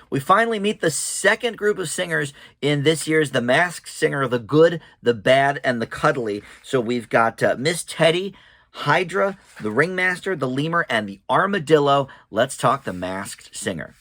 we finally meet the second group of singers in this year's The Masked Singer, The Good, The Bad, and The Cuddly. So we've got Miss Teddy, Hydra, the Ringmaster, the Lemur, and the Armadillo. Let's talk The Masked Singer.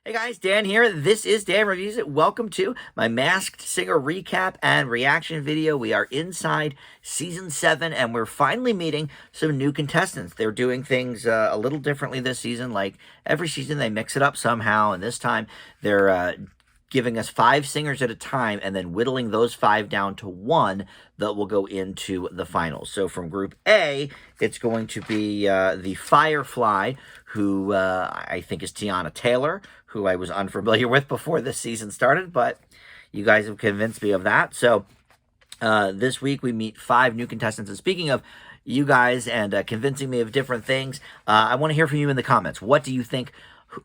Hey guys, Dan here. This is Dan Reviews It. Welcome to my Masked Singer recap and reaction video. We are inside Season 7, and we're finally meeting some new contestants. They're doing things a little differently this season. Like every season, they mix it up somehow, and this time they're giving us 5 singers at a time and then whittling those 5 down to 1 that will go into the finals. So from Group A, it's going to be the Firefly, who I think is Tiana Taylor, who I was unfamiliar with before this season started, but you guys have convinced me of that. So this week we meet 5 new contestants. And speaking of you guys and convincing me of different things, I want to hear from you in the comments. What do you think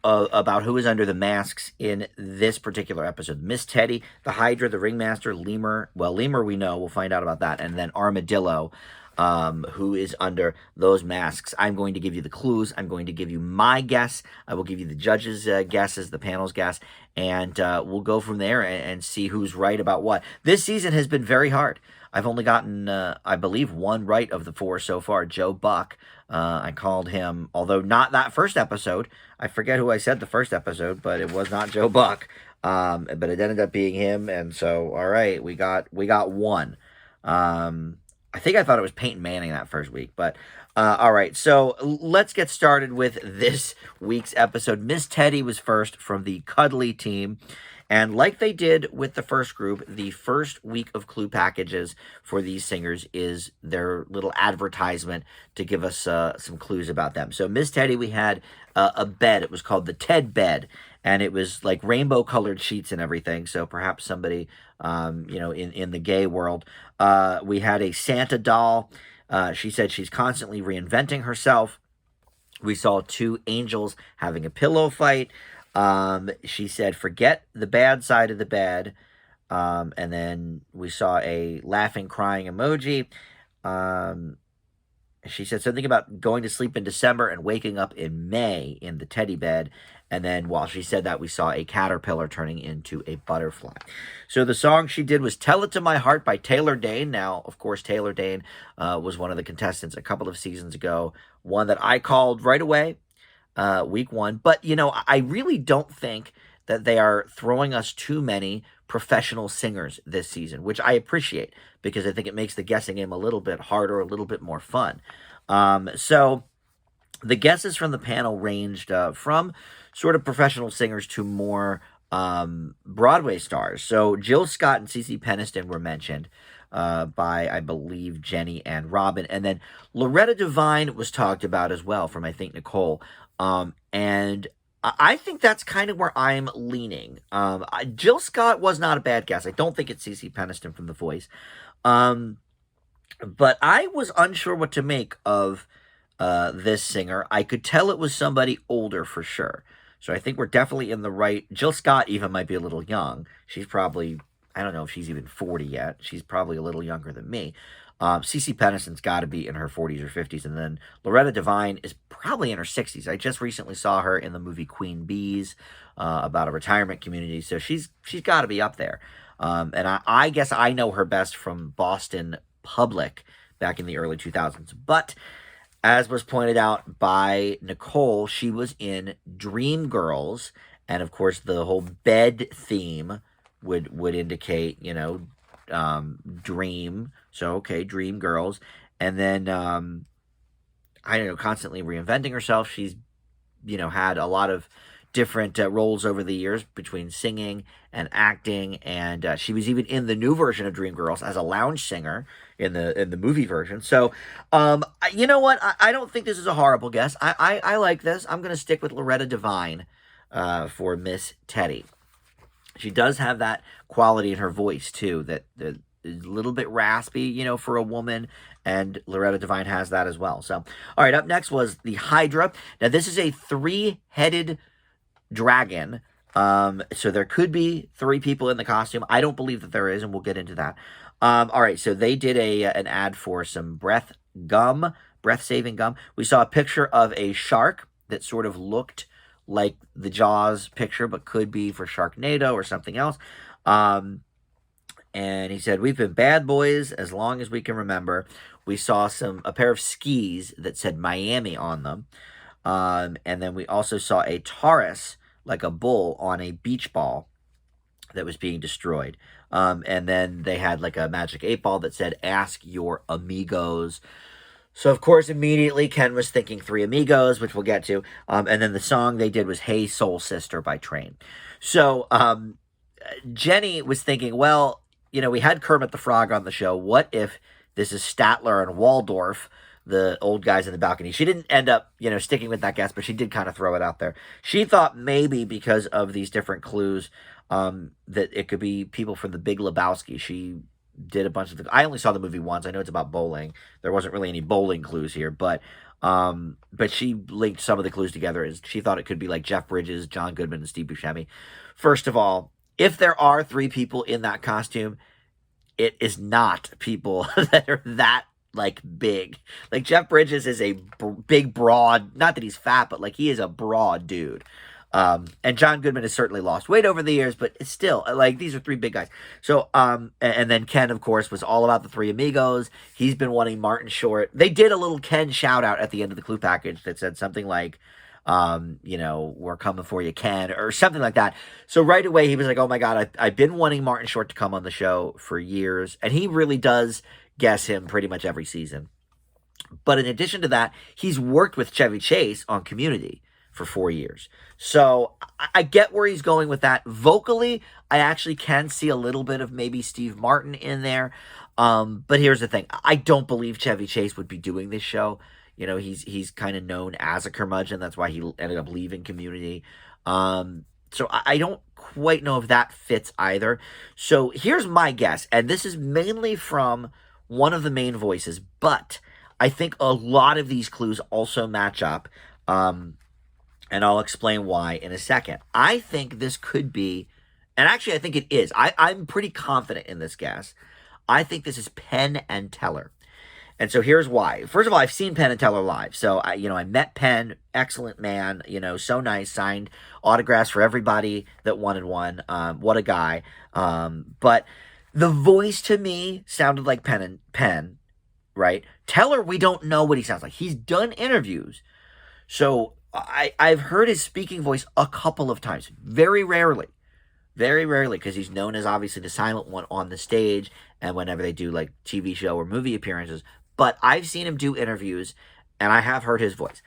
about who is under the masks in this particular episode? Miss Teddy, the Hydra, the Ringmaster, Lemur. Well, Lemur we know. We'll find out about that. And then Armadillo, who is under those masks. I'm going to give you the clues. I'm going to give you my guess. I will give you the judges' guesses, the panel's guess, and we'll go from there and see who's right about what. This season has been very hard. I've only gotten, I believe, 1 right of the 4 so far. Joe Buck. I called him, although not that first episode. I forget who I said the first episode, but it was not Joe Buck. But it ended up being him, and so, all right, we got 1. I think I thought it was Peyton Manning that first week, but all right. So let's get started with this week's episode. Miss Teddy was first from the Cuddly team. And like they did with the first group, the first week of clue packages for these singers is their little advertisement to give us some clues about them. So Miss Teddy, we had a bed. It was called the Ted bed. And it was like rainbow-colored sheets and everything. So perhaps somebody, in the gay world. We had a Santa doll. She said she's constantly reinventing herself. We saw 2 angels having a pillow fight. She said, forget the bad side of the bed. And then we saw a laughing, crying emoji. She said something about going to sleep in December and waking up in May in the teddy bed. And then while she said that, we saw a caterpillar turning into a butterfly. So the song she did was Tell It to My Heart by Taylor Dayne. Now, of course, Taylor Dayne was one of the contestants a couple of seasons ago. One that I called right away, week 1. But, I really don't think that they are throwing us too many professional singers this season, which I appreciate because I think it makes the guessing game a little bit harder, a little bit more fun. So the guesses from the panel ranged from sort of professional singers to more Broadway stars. So Jill Scott and Cece Peniston were mentioned by, I believe, Jenny and Robin. And then Loretta Devine was talked about as well from, I think, Nicole. And I think that's kind of where I'm leaning. Jill Scott was not a bad guess. I don't think it's Cece Peniston from The Voice. But I was unsure what to make of this singer. I could tell it was somebody older for sure. So I think we're definitely in the right. Jill Scott even might be a little young. She's probably, I don't know if she's even 40 yet. She's probably a little younger than me. Cece Peniston's got to be in her 40s or 50s. And then Loretta Devine is probably in her 60s. I just recently saw her in the movie Queen Bees about a retirement community. So she's got to be up there. And I guess I know her best from Boston Public back in the early 2000s. But as was pointed out by Nicole, she was in Dreamgirls. And, of course, the whole bed theme would indicate, dream. So, okay, Dreamgirls. And then, I don't know, constantly reinventing herself. She's, had a lot of different roles over the years between singing and acting. And she was even in the new version of Dreamgirls as a lounge singer in the movie version. So, you know what? I don't think this is a horrible guess. I like this. I'm going to stick with Loretta Devine for Miss Teddy. She does have that quality in her voice, too, that is a little bit raspy, for a woman, and Loretta Devine has that as well. So, all right, up next was the Hydra. Now, this is a 3-headed dragon, so there could be 3 people in the costume. I don't believe that there is, and we'll get into that. All right, so they did an ad for some breath-saving gum. We saw a picture of a shark that sort of looked like the Jaws picture, but could be for Sharknado or something else. And he said, "We've been bad boys as long as we can remember." We saw a pair of skis that said Miami on them. And then we also saw a Taurus, like a bull, on a beach ball that was being destroyed. And then they had like a magic 8 ball that said, "Ask your amigos." So, of course, immediately Ken was thinking Three Amigos, which we'll get to. And then the song they did was "Hey Soul Sister" by Train. So, Jenny was thinking, well, we had Kermit the Frog on the show. What if this is Statler and Waldorf, the old guys in the balcony? She didn't end up, sticking with that guess, but she did kind of throw it out there. She thought maybe because of these different clues, that it could be people from The Big Lebowski. She did a bunch of I only saw the movie once. I know it's about bowling. There wasn't really any bowling clues here, but she linked some of the clues together as she thought it could be like Jeff Bridges, John Goodman, and Steve Buscemi. First of all, if there are 3 people in that costume, it is not people that are that like big. Like Jeff Bridges is a big, broad, not that he's fat, but like he is a broad dude. And John Goodman has certainly lost weight over the years, but it's still like these are 3 big guys. So, and then Ken, of course, was all about the Three Amigos. He's been wanting Martin Short. They did a little Ken shout out at the end of the clue package that said something like, "We're coming for you, Ken," or something like that. So right away he was like, "Oh my God, I've been wanting Martin Short to come on the show for years," and he really does guess him pretty much every season. But in addition to that, he's worked with Chevy Chase on Community for 4 years. So I get where he's going with that. Vocally, I actually can see a little bit of maybe Steve Martin in there. But here's the thing. I don't believe Chevy Chase would be doing this show. He's kind of known as a curmudgeon. That's why he ended up leaving Community. So I don't quite know if that fits either. So here's my guess, and this is mainly from one of the main voices, but I think a lot of these clues also match up. And I'll explain why in a second. I think this could be, and actually I think it is. I'm pretty confident in this guess. I think this is Penn and Teller. And so here's why. First of all, I've seen Penn and Teller live. So I met Penn, excellent man, so nice, signed autographs for everybody that wanted one. What a guy. But the voice to me sounded like Penn, right? Teller, we don't know what he sounds like. He's done interviews. So I've heard his speaking voice a couple of times, very rarely, because he's known as obviously the silent one on the stage and whenever they do like TV show or movie appearances. But I've seen him do interviews and I have heard his voice.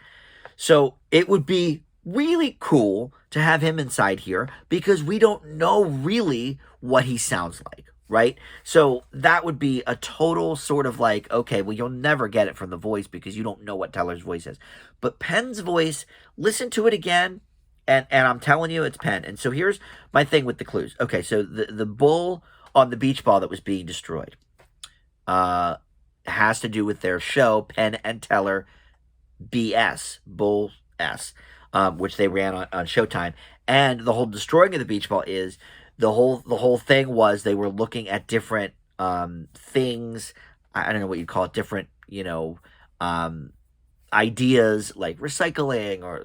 So it would be really cool to have him inside here because we don't know really what he sounds like. Right? So that would be a total sort of like, okay, well, you'll never get it from the voice because you don't know what Teller's voice is. But Penn's voice, listen to it again, and I'm telling you, it's Penn. And so here's my thing with the clues. Okay, so the bull on the beach ball that was being destroyed has to do with their show, Penn and Teller BS, Bull S, which they ran on Showtime. And the whole destroying of the beach ball is the whole thing was they were looking at different things. I don't know what you'd call it, different ideas like recycling or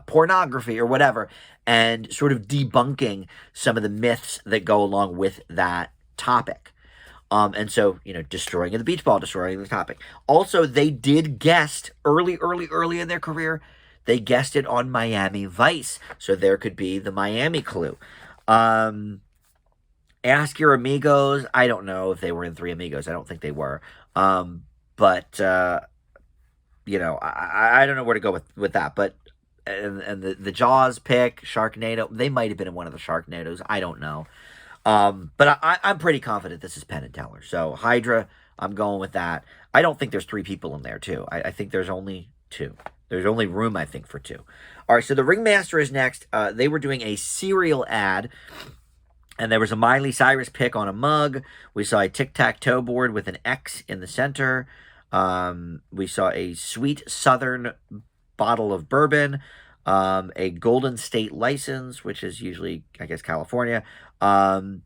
pornography or whatever, and sort of debunking some of the myths that go along with that topic. And so destroying the beach ball, destroying the topic. Also, they did guest early in their career. They guested on Miami Vice, so there could be the Miami clue. Ask your amigos. I don't know if they were in Three Amigos. I don't think they were. But I don't know where to go with that. But and the Jaws pick, Sharknado, they might have been in one of the Sharknadoes. I don't know. But I'm pretty confident this is Penn and Teller. So Hydra, I'm going with that. I don't think there's 3 people in there too. I think there's only 2. There's only room, I think, for 2. All right, so the Ringmaster is next. They were doing a cereal ad, and there was a Miley Cyrus pic on a mug. We saw a tic-tac-toe board with an X in the center. We saw a sweet Southern bottle of bourbon, a Golden State license, which is usually, I guess, California. And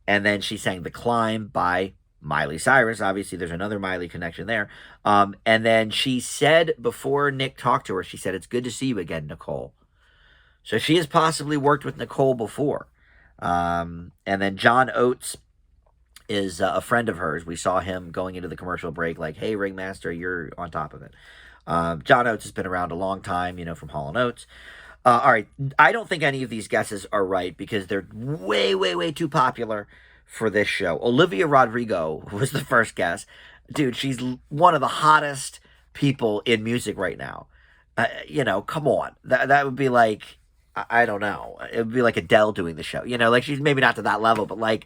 then she sang The Climb by Miley Cyrus. Obviously, there's another Miley connection there. And then she said before Nick talked to her, she said, "It's good to see you again, Nicole." So she has possibly worked with Nicole before. And then John Oates is a friend of hers. We saw him going into the commercial break like, "Hey, Ringmaster, you're on top of it." John Oates has been around a long time, from Hall & Oates. All right, I don't think any of these guesses are right because they're way, way, way too popular for this show. Olivia Rodrigo was the first guess. Dude, she's one of the hottest people in music right now. Come on. That would be like, I don't know. It would be like Adele doing the show. Like she's maybe not to that level, but like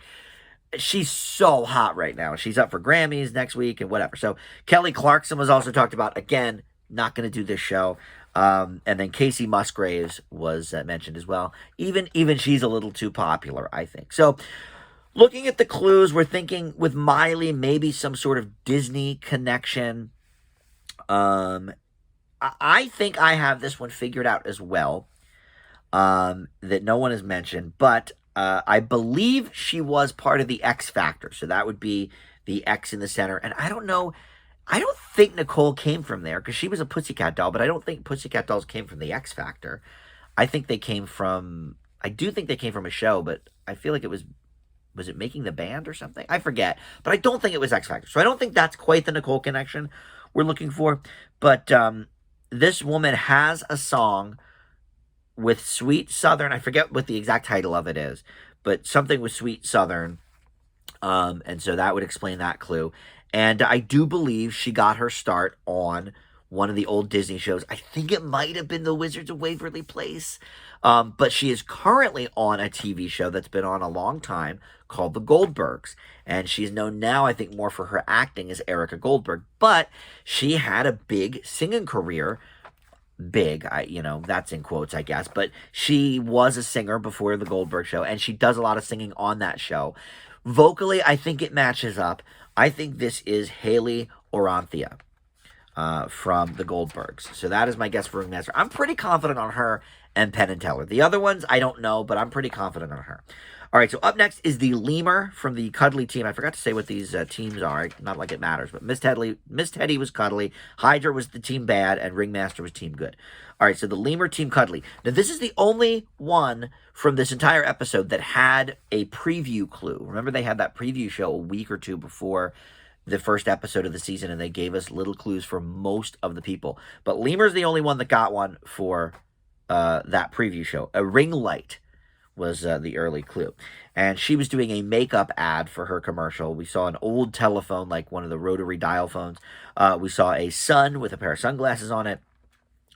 she's so hot right now. She's up for Grammys next week and whatever. So Kelly Clarkson was also talked about. Again, not going to do this show. And then Casey Musgraves was mentioned as well. Even she's a little too popular, I think. So looking at the clues, we're thinking with Miley, maybe some sort of Disney connection. I think I have this one figured out as well, that no one has mentioned, but I believe she was part of the X Factor. So that would be the X in the center. And I don't know, I don't think Nicole came from there because she was a Pussycat Doll, but I don't think Pussycat Dolls came from the X Factor. I think they came from, I do think they came from a show, but I feel like it was it Making the Band or something? I forget, but I don't think it was X Factor. So I don't think that's quite the Nicole connection we're looking for. But this woman has a song with Sweet Southern. I forget what the exact title of it is, but something with Sweet Southern. And so that would explain that clue. And I do believe she got her start on one of the old Disney shows. I think it might have been The Wizards of Waverly Place. But she is currently on a TV show that's been on a long time called The Goldbergs. And she's known now, I think, more for her acting as Erica Goldberg. But she had a big singing career. Big, that's in quotes, I guess. But she was a singer before The Goldberg show. And she does a lot of singing on that show. Vocally, I think it matches up. I think this is Hayley Orrantia from the Goldbergs. So that is my guess for Ringmaster. I'm pretty confident on her and Penn Teller. The other ones, I don't know, but I'm pretty confident on her. All right, so up next is the Lemur from the Cuddly team. I forgot to say what these teams are. Not like it matters, but Miss Teddy was Cuddly, Hydra was the team Bad, and Ringmaster was team Good. All right, so the Lemur team Cuddly. Now, this is the only one from this entire episode that had a preview clue. Remember, they had that preview show a week or two before the first episode of the season, and they gave us little clues for most of the people. But Lemur's the only one that got one for that preview show. A ring light was the early clue. And she was doing a makeup ad for her commercial. We saw an old telephone, like one of the rotary dial phones. We saw a sun with a pair of sunglasses on it,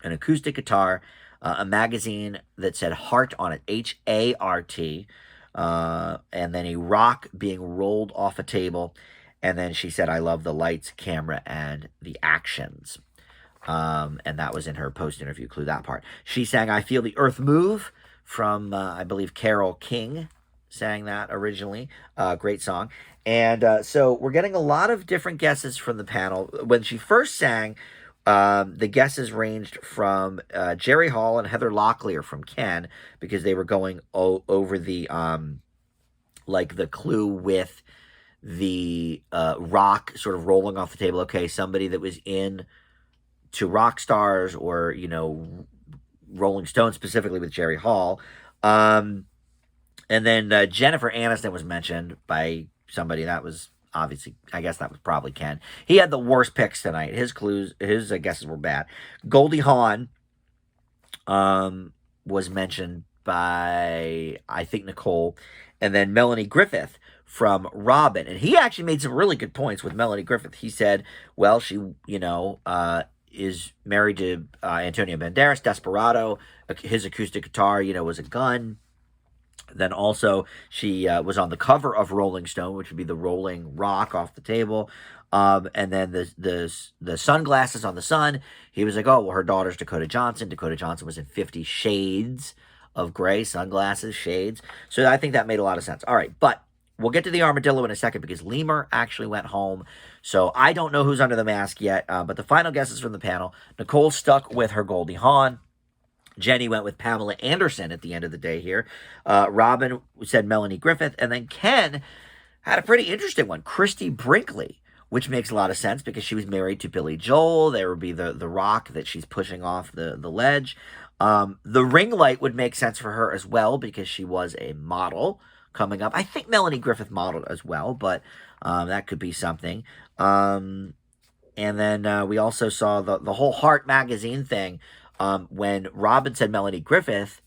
an acoustic guitar, a magazine that said Heart on it, H-A-R-T, and then a rock being rolled off a table. And then she said, "I love the lights, camera, and the actions." And that was in her post-interview clue, that part. She sang "I Feel the Earth Move" from, I believe, Carole King sang that originally. Great song. And so we're getting a lot of different guesses from the panel. When she first sang, the guesses ranged from Jerry Hall and Heather Locklear from Ken, because they were going over the, the clue with the rock sort of rolling off the table. Okay, somebody that was in to rock stars or, Rolling Stones, specifically with Jerry Hall. And then Jennifer Aniston was mentioned by somebody. That was obviously, I guess that was probably Ken. He had the worst picks tonight. His guesses were bad. Goldie Hawn was mentioned by, I think, Nicole. And then Melanie Griffith from Robin. And he actually made some really good points with Melanie Griffith. He said, well, she, is married to Antonio Banderas, Desperado. His acoustic guitar, was a gun. Then also she was on the cover of Rolling Stone, which would be the rolling rock off the table. And then the sunglasses on the sun. He was like, oh, well, her daughter's Dakota Johnson. Dakota Johnson was in 50 Shades of Gray, sunglasses, shades. So I think that made a lot of sense. All right, but we'll get to the armadillo in a second because Lemur actually went home. So I don't know who's under the mask yet, but the final guesses from the panel. Nicole stuck with her Goldie Hawn. Jenny went with Pamela Anderson at the end of the day here. Robin said Melanie Griffith. And then Ken had a pretty interesting one. Christie Brinkley, which makes a lot of sense because she was married to Billy Joel. There would be the rock that she's pushing off the ledge. The ring light would make sense for her as well because she was a model coming up. I think Melanie Griffith modeled as well, but that could be something. And then we also saw the whole Heart magazine thing. When Robin said Melanie Griffith,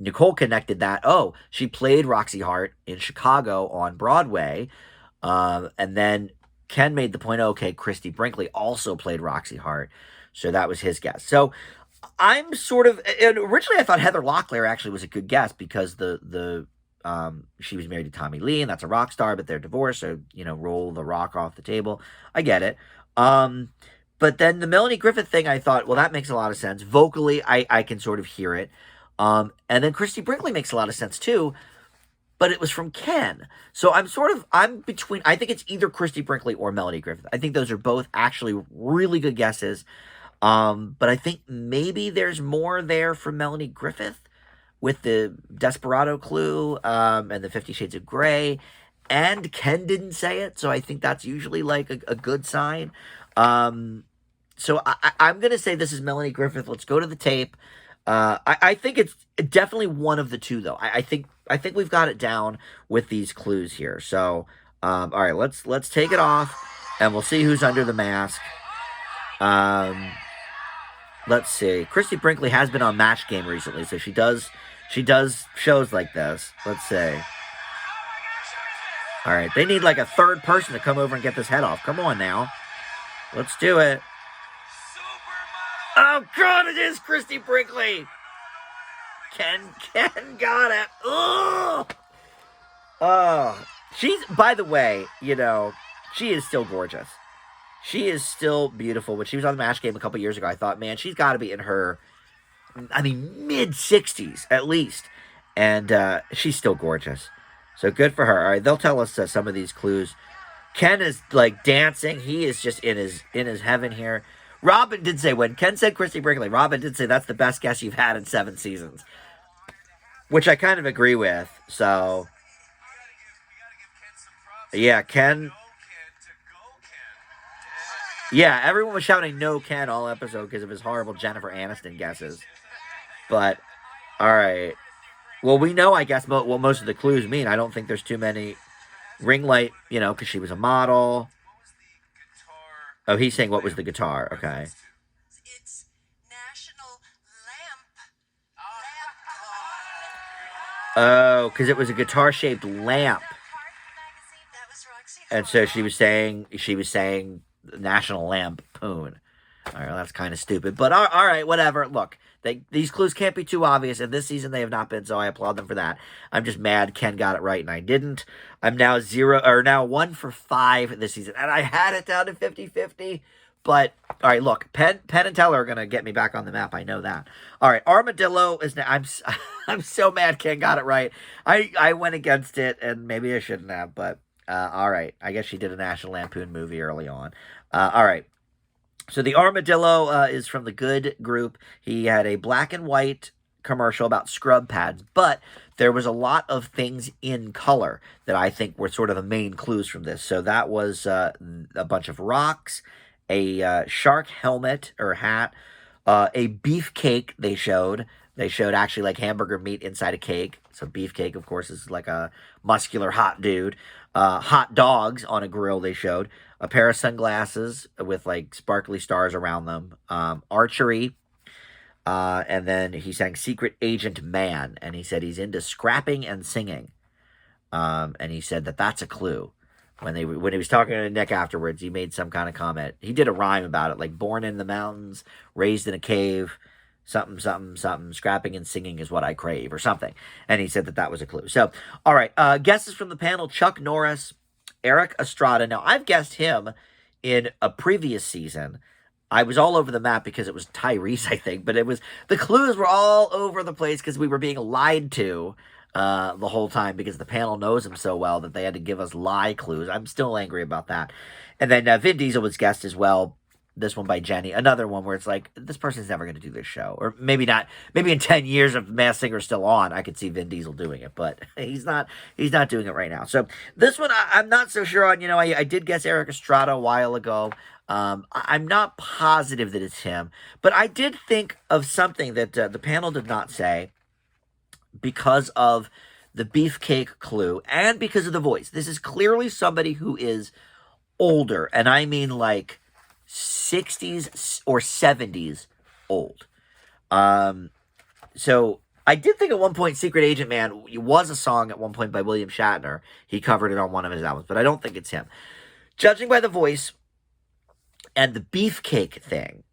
Nicole connected that. Oh, she played Roxy Hart in Chicago on Broadway. And then Ken made the point, okay, Christie Brinkley also played Roxy Hart. So that was his guess. So I'm sort of, and originally I thought Heather Locklear actually was a good guess because she was married to Tommy Lee, and that's a rock star, but they're divorced, so, roll the rock off the table. I get it. But then the Melanie Griffith thing, I thought, well, that makes a lot of sense. Vocally, I can sort of hear it. And then Christie Brinkley makes a lot of sense too, but it was from Ken. So I'm between, I think it's either Christie Brinkley or Melanie Griffith. I think those are both actually really good guesses. But I think maybe there's more there for Melanie Griffith with the Desperado clue, and the 50 Shades of Grey, and Ken didn't say it. So I think that's usually like a good sign. So I'm going to say this is Melanie Griffith. Let's go to the tape. I think it's definitely one of the two, though. I think we've got it down with these clues here. So, all right, let's take it off, and we'll see who's under the mask. Let's see. Christie Brinkley has been on Match Game recently, so she does shows like this. Let's see. All right, they need like a third person to come over and get this head off. Come on now. Let's do it. Oh, God, it is Christie Brinkley. Ken got it. Ugh. Oh, by the way, she is still gorgeous. She is still beautiful. When she was on the Match Game a couple years ago, I thought, man, she's got to be in her, mid-60s at least. And she's still gorgeous. So good for her. All right, they'll tell us some of these clues. Ken is, like, dancing. He is just in his heaven here. Robin did say, when Ken said Christie Brinkley, Robin did say that's the best guess you've had in 7 seasons. Which I kind of agree with. So, yeah, Ken. Yeah, everyone was shouting no Ken all episode because of his horrible Jennifer Aniston guesses. But, all right. Well, we know, I guess, what most of the clues mean. I don't think there's too many. Ring light, because she was a model. Oh, he's saying what was the guitar. Okay. It's National Lamp. Oh, because it was a guitar-shaped lamp. And so she was saying National Lampoon. All right, that's kind of stupid. But all right, whatever. Look, these clues can't be too obvious, and this season they have not been, so I applaud them for that. I'm just mad Ken got it right and I didn't. I'm now 1 for 5 this season, and I had it down to 50-50. But, all right, look, Penn and Teller are going to get me back on the map. I know that. All right, Armadillo is now... I'm so mad Ken got it right. I went against it, and maybe I shouldn't have, but all right. I guess she did a National Lampoon movie early on. All right. So the Armadillo is from the Good Group. He had a black and white commercial about scrub pads, but there was a lot of things in color that I think were sort of the main clues from this. So that was a bunch of rocks, a shark helmet or hat, a beefcake they showed. They showed actually like hamburger meat inside a cake. So beefcake, of course, is like a muscular hot dude. Hot dogs on a grill they showed. A pair of sunglasses with like sparkly stars around them. Archery. And then he sang Secret Agent Man. And he said he's into scrapping and singing. And he said that's a clue. When he was talking to Nick afterwards, he made some kind of comment. He did a rhyme about it, like born in the mountains, raised in a cave, something, something, something, scrapping and singing is what I crave, or something. And he said that was a clue. So, all right, guesses from the panel, Chuck Norris, Eric Estrada. Now, I've guessed him in a previous season. I was all over the map because it was Tyrese, I think, but the clues were all over the place because we were being lied to the whole time because the panel knows him so well that they had to give us lie clues. I'm still angry about that. And then Vin Diesel was guessed as well this one by Jenny. Another one where it's like, this person's never going to do this show. Or maybe not. Maybe in 10 years, if Masked Singer still on, I could see Vin Diesel doing it. But he's not doing it right now. So this one, I'm not so sure on. I did guess Eric Estrada a while ago. I'm not positive that it's him. But I did think of something that the panel did not say because of the beefcake clue and because of the voice. This is clearly somebody who is older, and I mean like 60s or 70s old. So I did think at one point Secret Agent Man was a song at one point by William Shatner. He covered it on one of his albums, but I don't think it's him. Judging by the voice and the beefcake thing,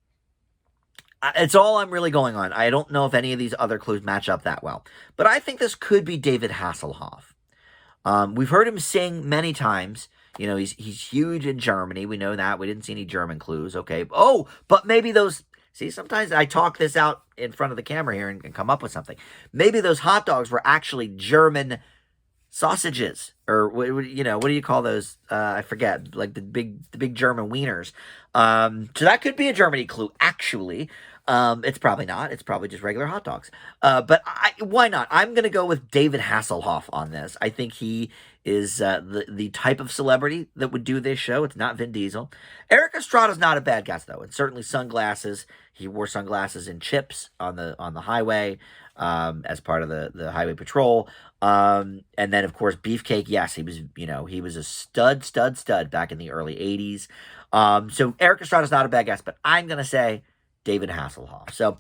it's all I'm really going on. I don't know if any of these other clues match up that well, but I think this could be David Hasselhoff. We've heard him sing many times. He's huge in Germany. We know that. We didn't see any German clues. Okay. Oh, but maybe those... See, sometimes I talk this out in front of the camera here and come up with something. Maybe those hot dogs were actually German sausages. Or, what do you call those? I forget. Like the big German wieners. So that could be a Germany clue, actually. It's probably not. It's probably just regular hot dogs. But why not? I'm going to go with David Hasselhoff on this. I think he is the type of celebrity that would do this show. It's not Vin Diesel. Eric Estrada's not a bad guess, though. And certainly sunglasses. He wore sunglasses in Chips on the highway as part of the highway patrol. And then, of course, Beefcake. Yes, he was a stud back in the early 80s. So Eric Estrada's not a bad guess, but I'm going to say David Hasselhoff. So,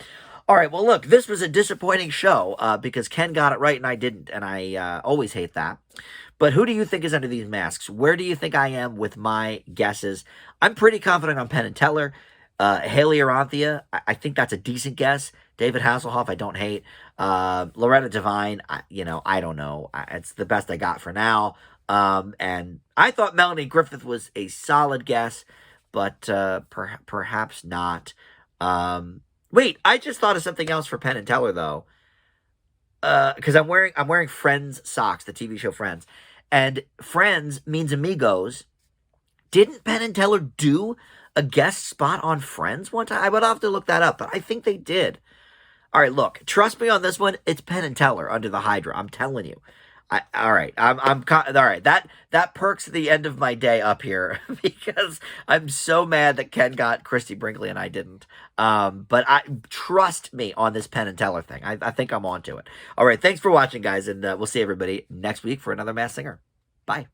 all right, well, look, this was a disappointing show because Ken got it right and I didn't, and I always hate that. But who do you think is under these masks? Where do you think I am with my guesses? I'm pretty confident on Penn and Teller. Hayley Orrantia, I think that's a decent guess. David Hasselhoff, I don't hate. Loretta Devine, I don't know. It's the best I got for now. And I thought Melanie Griffith was a solid guess, but perhaps not. Wait, I just thought of something else for Penn and Teller though. Because I'm wearing Friends socks, the TV show Friends, and Friends means amigos. Didn't Penn and Teller do a guest spot on Friends one time? I would have to look that up, but I think they did. All right, look, trust me on this one. It's Penn and Teller under the Hydra. I'm telling you. All right. That perks the end of my day up here because I'm so mad that Ken got Christie, Brinkley, and I didn't. But trust me on this Penn and Teller thing. I think I'm onto it. All right. Thanks for watching, guys, and we'll see everybody next week for another Masked Singer. Bye.